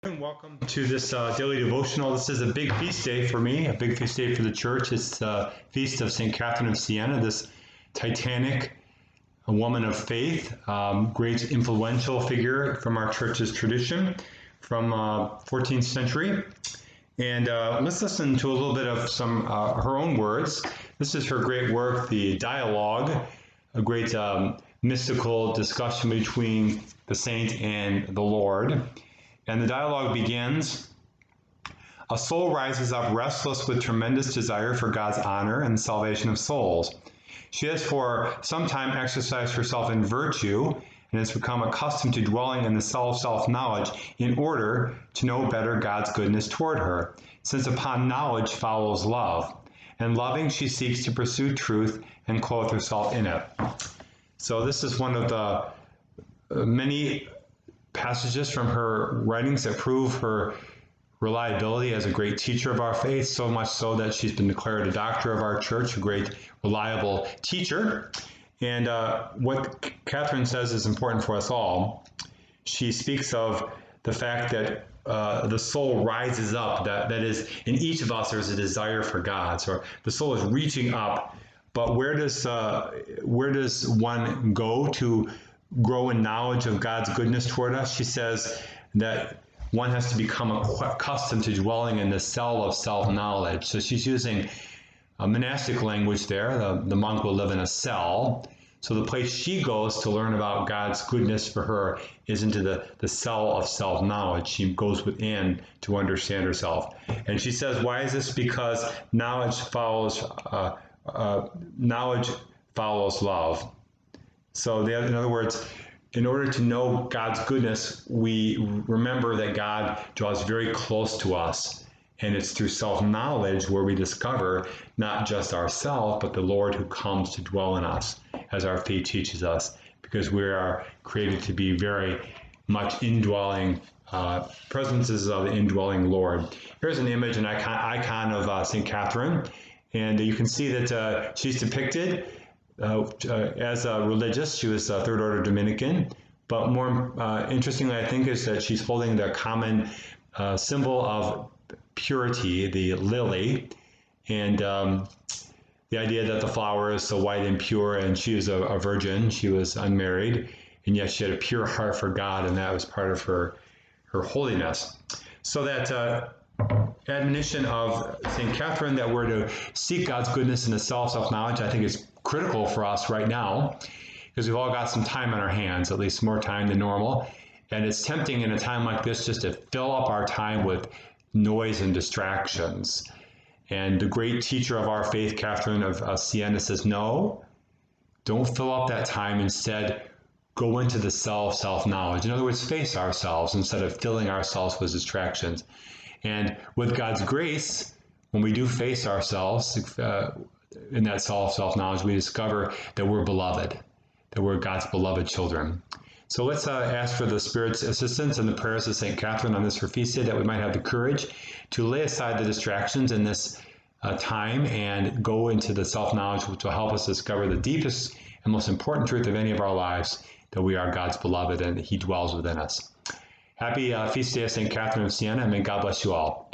Welcome to this daily devotional. This is a big feast day for me, a big feast day for the church. It's the feast of St. Catherine of Siena, this titanic woman of faith, great influential figure from our church's tradition from 14th century. And let's listen to a little bit of some her own words. This is her great work, the Dialogue, a great mystical discussion between the saint and the Lord. And the dialogue begins, a soul rises up restless with tremendous desire for God's honor and the salvation of souls. She has for some time exercised herself in virtue and has become accustomed to dwelling in the self-knowledge in order to know better God's goodness toward her, since upon knowledge follows love. And loving, she seeks to pursue truth and clothe herself in it. So this is one of the many passages from her writings that prove her reliability as a great teacher of our faith, so much so that she's been declared a doctor of our church, a great reliable teacher. And what Catherine says is important for us all. She speaks of the fact that the soul rises up, that is, in each of us there's a desire for God. So the soul is reaching up, but where does one go to grow in knowledge of God's goodness toward us? She says that one has to become accustomed to dwelling in the cell of self-knowledge. So she's using a monastic language there. The monk will live in a cell. So the place she goes to learn about God's goodness for her is into the cell of self-knowledge. She goes within to understand herself. And she says, why is this? Because knowledge follows love. So in other words, in order to know God's goodness, we remember that God draws very close to us. And it's through self-knowledge where we discover not just ourselves, but the Lord who comes to dwell in us, as our faith teaches us, because we are created to be very much indwelling presences of the indwelling Lord. Here's an image, an icon of St. Catherine. And you can see that she's depicted as a religious. She was a third order Dominican, but more interestingly, I think, is that she's holding the common symbol of purity, the lily, and the idea that the flower is so white and pure, and she was a virgin, she was unmarried, and yet she had a pure heart for God, and that was part of her holiness. So that admonition of St. Catherine that we're to seek God's goodness in the self-knowledge, I think is critical for us right now, because we've all got some time on our hands, at least more time than normal. And it's tempting in a time like this just to fill up our time with noise and distractions. And the great teacher of our faith, Catherine of Siena, says, no, don't fill up that time. Instead, go into the self-knowledge. In other words, face ourselves instead of filling ourselves with distractions. And with God's grace, when we do face ourselves, in that self-knowledge, we discover that we're beloved, that we're God's beloved children. So let's ask for the Spirit's assistance and the prayers of St. Catherine on this her feast day, that we might have the courage to lay aside the distractions in this time and go into the self-knowledge, which will help us discover the deepest and most important truth of any of our lives, that we are God's beloved and that He dwells within us. Happy feast day of St. Catherine of Siena, and may God bless you all.